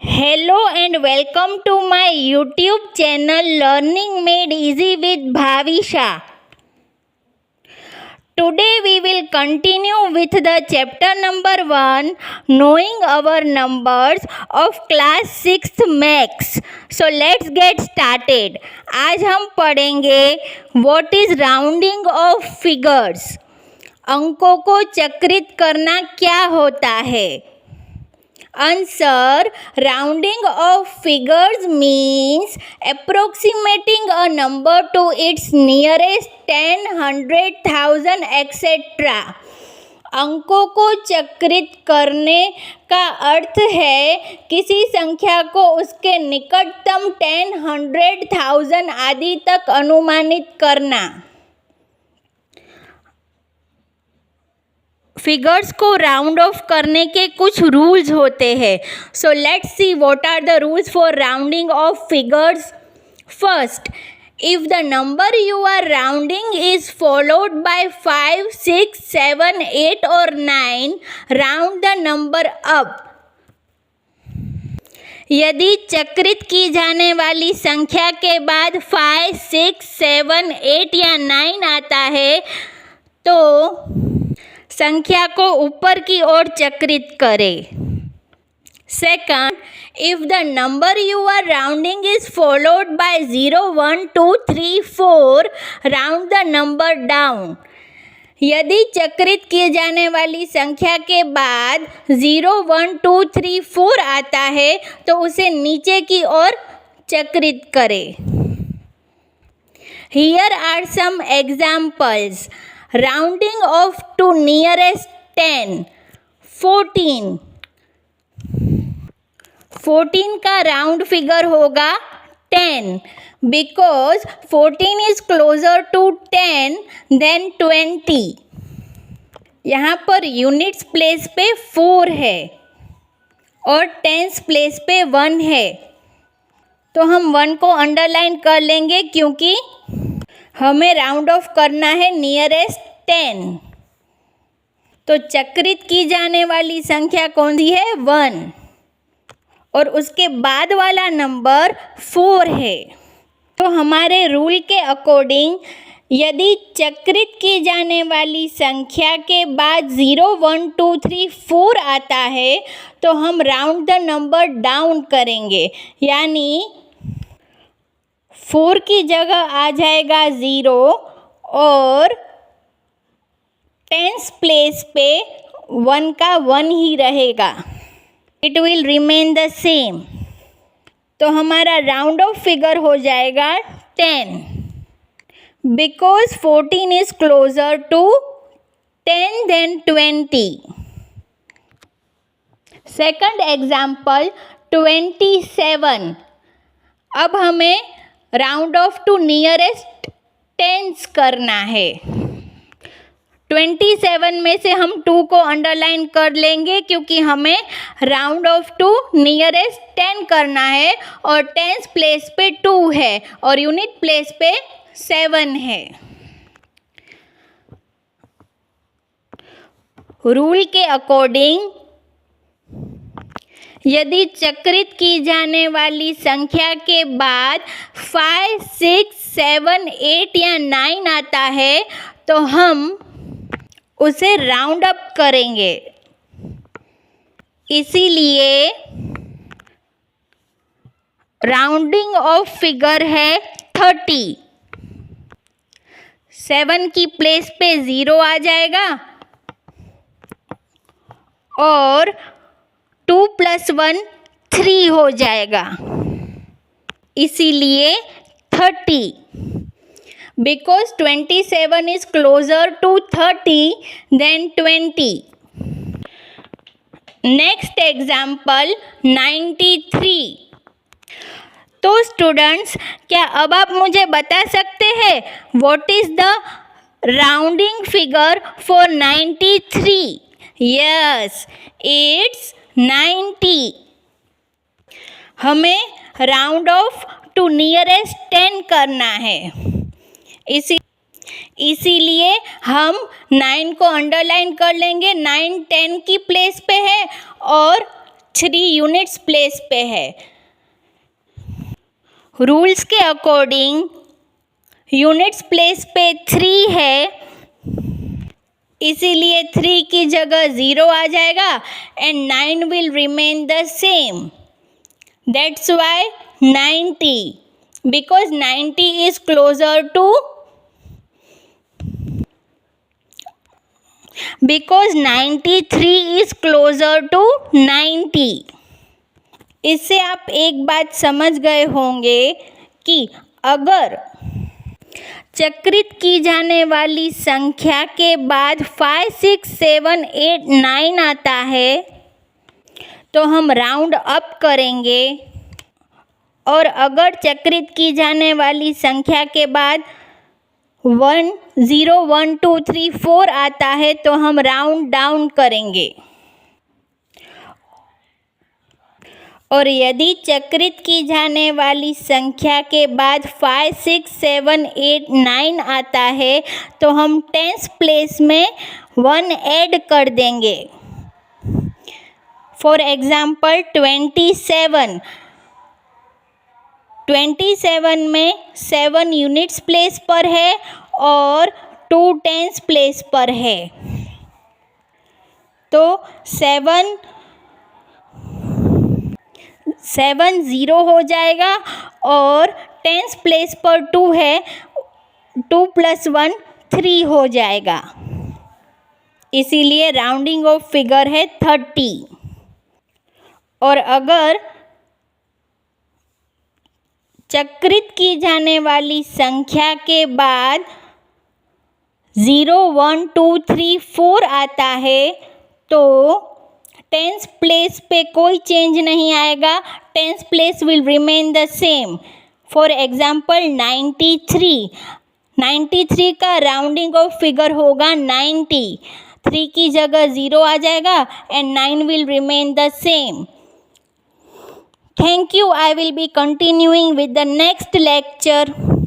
Hello and welcome to my YouTube channel Learning Made Easy with Bhavisha. Today we will continue with the chapter number 1, Knowing Our Numbers of class 6th Maths. So let's get started. आज हम पढ़ेंगे What is rounding of figures. अंकों को चक्रित करना क्या होता है? Answer: rounding of figures means approximating a number to its nearest 10, 100,000 etc. अंकों को चक्रित करने का अर्थ है किसी संख्या को उसके निकटतम 10, 100,000 आदि तक अनुमानित करना। फिगर्स को राउंड ऑफ करने के कुछ रूल्स होते हैं। So let's see what are the rules for rounding off figures. First, if the number you are rounding is followed by 5, 6, 7, 8 or 9, round the number up. यदि चक्रित की जाने वाली संख्या के बाद 5, 6, 7, 8 या 9 आता है तो संख्या को ऊपर की ओर चक्रित करें। Second, if the number you are rounding is followed by 0, 1, 2, 3, 4, round the number down. यदि चक्रित किए जाने वाली संख्या के बाद 0, 1, 2, 3, 4 आता है तो उसे नीचे की ओर चक्रित करें। Here are some examples. Rounding off to nearest 10, 14. 14 का राउंड फिगर होगा 10 because 14 is closer to 10 than 20. यहाँ पर यूनिट्स प्लेस पे 4 है और टेंस प्लेस पे 1 है, तो हम 1 को अंडरलाइन कर लेंगे क्योंकि हमें राउंड ऑफ करना है नियरेस्ट 10। तो चक्रित की जाने वाली संख्या कौन सी है? 1 और उसके बाद वाला नंबर 4 है। तो हमारे रूल के अकॉर्डिंग यदि चक्रित की जाने वाली संख्या के बाद 0, 1, 2, 3, 4 आता है तो हम राउंड द नंबर डाउन करेंगे, यानी 4 की जगह आ जाएगा 0 और टेंस प्लेस पे 1 का 1 ही रहेगा। It will remain the same. तो हमारा राउंड ऑफ फिगर हो जाएगा 10 because 14 is closer to 10 than 20। Second example 27। अब हमें round off to nearest tens करना है। 27 में से हम 2 को अंडरलाइन कर लेंगे क्योंकि हमें राउंड ऑफ टू नियरेस्ट 10 करना है और टेंस प्लेस पे 2 है और यूनिट प्लेस पे 7 है। रूल के अकॉर्डिंग यदि चक्रित की जाने वाली संख्या के बाद 5, 6, 7, 8 या 9 आता है तो हम उसे राउंड अप करेंगे। इसीलिए राउंडिंग ऑफ फिगर है 30। 7 की प्लेस पे 0 आ जाएगा और 2 + 1 3 हो जाएगा, इसीलिए 30। Because 27 is closer to 30 than 20। Next example 93। तो स्टूडेंट्स, क्या अब आप मुझे बता सकते हैं what is the rounding figure for 93? Yes, it's 90। हमें राउंड ऑफ टू नियरेस्ट 10 करना है, इसीलिए हम 9 को अंडरलाइन कर लेंगे। 9 10 की प्लेस पे है और 3 यूनिट्स प्लेस पे है। रूल्स के अकॉर्डिंग यूनिट्स प्लेस पे 3 है, इसीलिए 3 की जगह 0 आ जाएगा and 9 will remain the same. That's why 90, because 90 is closer to, because 93 is closer to 90। इससे आप एक बात समझ गए होंगे कि अगर चक्रित की जाने वाली संख्या के बाद 5, 6, 7, 8, 9 आता है तो हम राउंड अप करेंगे, और अगर चक्रित की जाने वाली संख्या के बाद 1, 0, 1, 2, 3, 4 आता है तो हम राउंड डाउन करेंगे। और यदि चक्रित की जाने वाली संख्या के बाद 5, 6, 7, 8, 9 आता है तो हम टेंस प्लेस में 1 ऐड कर देंगे। फॉर एग्जाम्पल 27, 27 में 7 यूनिट्स प्लेस पर है और 2 टेंस प्लेस पर है, तो 7 0 हो जाएगा और टेंस प्लेस पर 2 है, 2 + 1 3 हो जाएगा, इसीलिए राउंडिंग ऑफ फिगर है 30। और अगर चक्रित की जाने वाली संख्या के बाद 0, 1, 2, 3, 4 आता है तो टेंस प्लेस पे कोई चेंज नहीं आएगा, tens place will remain the same. For example 93 का राउंडिंग ऑफ फिगर होगा 90, 3 की जगह 0 आ जाएगा and 9 will remain the same. Thank you. I will be continuing with the next lecture.